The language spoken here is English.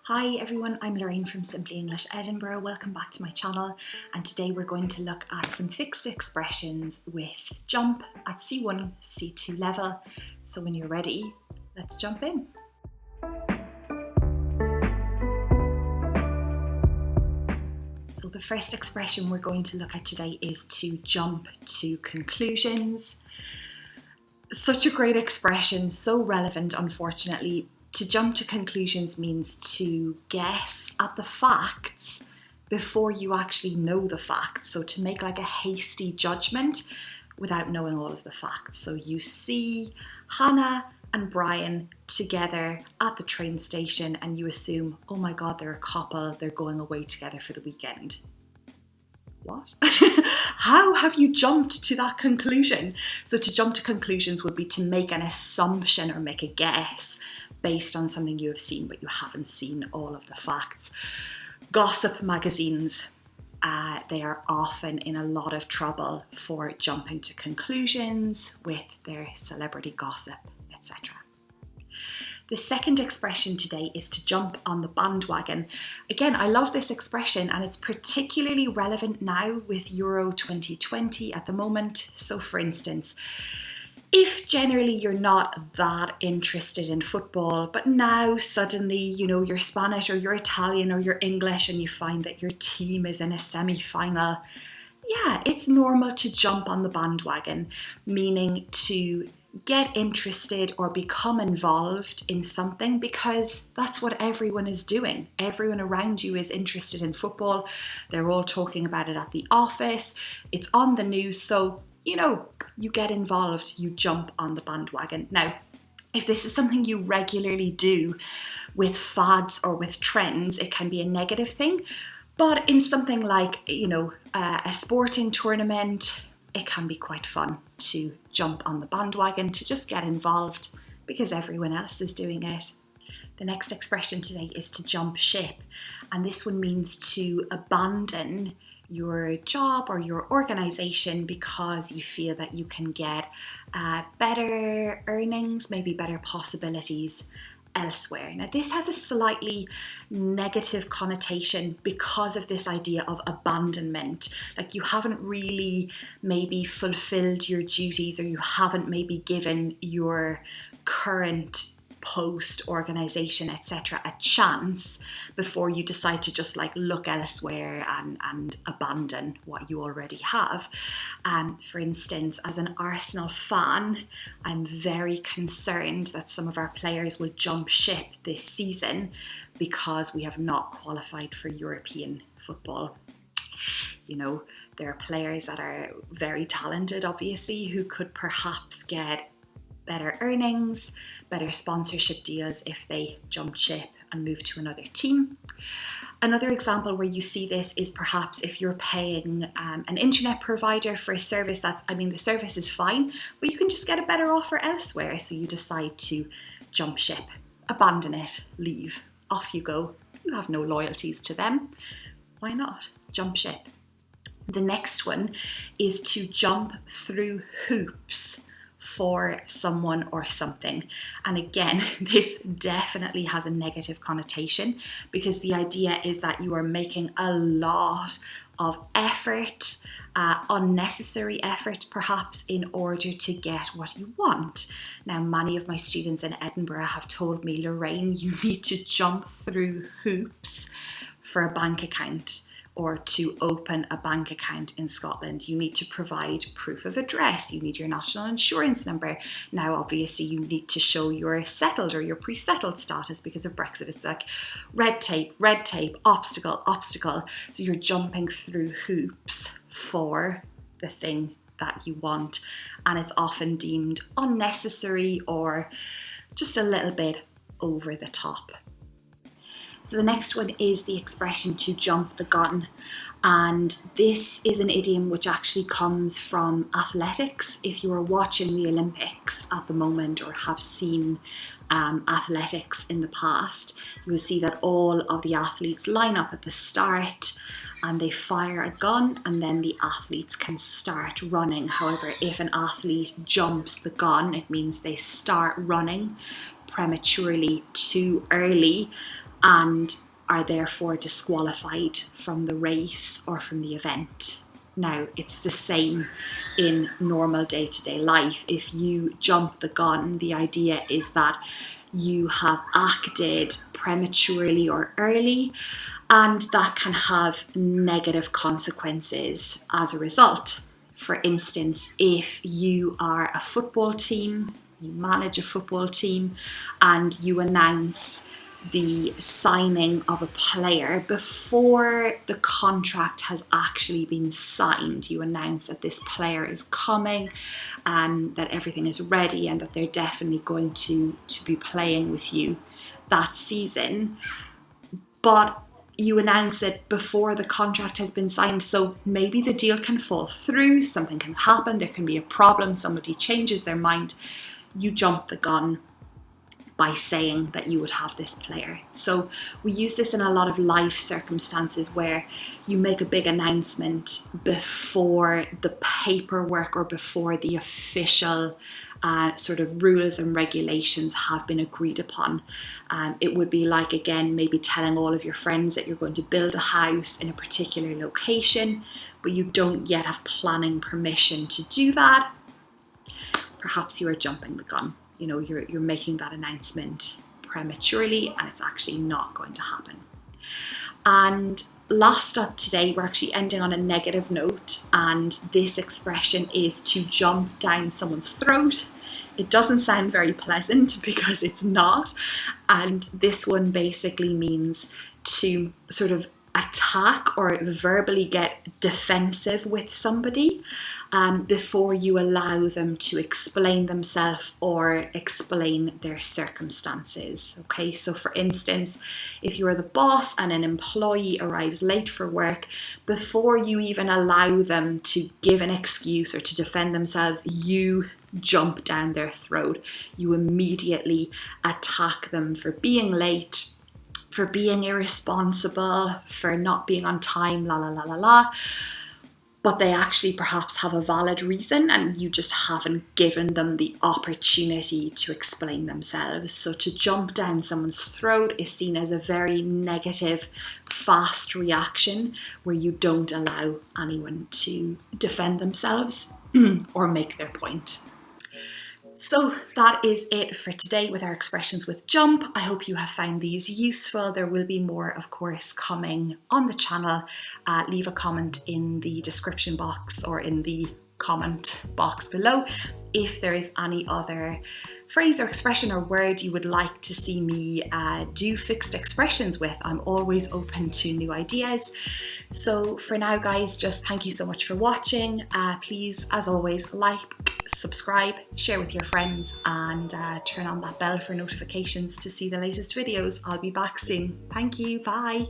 Hi everyone, I'm Lorraine from Simply English Edinburgh. Welcome back to my channel, and today we're going to look at some fixed expressions with jump at C1, C2 level. So when you're ready, let's jump in. So the first expression we're going to look at today is to jump to conclusions. Such a great expression, so relevant unfortunately. To jump to conclusions means to guess at the facts before you actually know the facts. So to make like a hasty judgment without knowing all of the facts. So you see Hannah and Brian together at the train station and you assume, oh my God, they're a couple, they're going away together for the weekend. What? How have you jumped to that conclusion? So to jump to conclusions would be to make an assumption or make a guess based on something you have seen, but you haven't seen all of the facts. Gossip magazines, they are often in a lot of trouble for jumping to conclusions with their celebrity gossip, etc. The second expression today is to jump on the bandwagon. Again, I love this expression and it's particularly relevant now with Euro 2020 at the moment. So for instance, if generally you're not that interested in football, but now suddenly, you're Spanish or you're Italian or you're English and you find that your team is in a semi-final, yeah, it's normal to jump on the bandwagon, meaning to get interested or become involved in something because that's what everyone is doing. Everyone around you is interested in football. They're all talking about it at the office. It's on the news. So, you get involved, you jump on the bandwagon. Now, if this is something you regularly do with fads or with trends, it can be a negative thing. But in something like, a sporting tournament, it can be quite fun to jump on the bandwagon, to just get involved because everyone else is doing it. The next expression today is to jump ship, and this one means to abandon your job or your organisation because you feel that you can get better earnings, maybe better possibilities elsewhere. Now, this has a slightly negative connotation because of this idea of abandonment. Like you haven't really maybe fulfilled your duties or you haven't maybe given your current post, organisation, etc. a chance before you decide to just look elsewhere and abandon what you already have. For instance, as an Arsenal fan, I'm very concerned that some of our players will jump ship this season because we have not qualified for European football. There are players that are very talented, obviously, who could perhaps get better earnings, better sponsorship deals if they jump ship and move to another team. Another example where you see this is perhaps if you're paying an internet provider for a service the service is fine, but you can just get a better offer elsewhere. So you decide to jump ship, abandon it, leave, off you go. You have no loyalties to them. Why not? Jump ship. The next one is to jump through hoops for someone or something. And again, this definitely has a negative connotation because the idea is that you are making a lot of effort, unnecessary effort perhaps, in order to get what you want. Now, many of my students in Edinburgh have told me, Lorraine, you need to jump through hoops for a bank account. Or to open a bank account in Scotland, you need to provide proof of address. You need your national insurance number. Now, obviously, you need to show your settled or your pre-settled status because of Brexit. It's like red tape, obstacle. So you're jumping through hoops for the thing that you want. And it's often deemed unnecessary or just a little bit over the top. So the next one is the expression to jump the gun. And this is an idiom which actually comes from athletics. If you are watching the Olympics at the moment or have seen athletics in the past, you will see that all of the athletes line up at the start and they fire a gun and then the athletes can start running. However, if an athlete jumps the gun, it means they start running prematurely, too early, and are therefore disqualified from the race or from the event. Now, it's the same in normal day-to-day life. If you jump the gun, the idea is that you have acted prematurely or early, and that can have negative consequences as a result. For instance, if you are a football team, you manage a football team, and you announce the signing of a player before the contract has actually been signed. You announce that this player is coming, that everything is ready, and that they're definitely going to be playing with you that season. But you announce it before the contract has been signed, so maybe the deal can fall through, something can happen, there can be a problem, somebody changes their mind. You jump the gun by saying that you would have this player. So we use this in a lot of life circumstances where you make a big announcement before the paperwork or before the official sort of rules and regulations have been agreed upon. It would be like, again, maybe telling all of your friends that you're going to build a house in a particular location, but you don't yet have planning permission to do that. Perhaps you are jumping the gun. You know, you're making that announcement prematurely, and it's actually not going to happen. And last up today, we're actually ending on a negative note, and this expression is to jump down someone's throat. It doesn't sound very pleasant because it's not, and this one basically means to sort of attack or verbally get defensive with somebody before you allow them to explain themselves or explain their circumstances. Okay, so for instance, if you're the boss and an employee arrives late for work, before you even allow them to give an excuse or to defend themselves, you jump down their throat. You immediately attack them for being late, for being irresponsible, for not being on time, la la la la la. But they actually perhaps have a valid reason, and you just haven't given them the opportunity to explain themselves. So to jump down someone's throat is seen as a very negative, fast reaction where you don't allow anyone to defend themselves or make their point. So that is it for today with our expressions with jump. I hope you have found these useful. There will be more, of course, coming on the channel. Leave a comment in the description box or in the comment box below if there is any other phrase or expression or word you would like to see me do fixed expressions with. I'm always open to new ideas. So for now, guys, just thank you so much for watching. Please, as always, like, subscribe, share with your friends, and turn on that bell for notifications to see the latest videos. I'll be back soon. Thank you. Bye.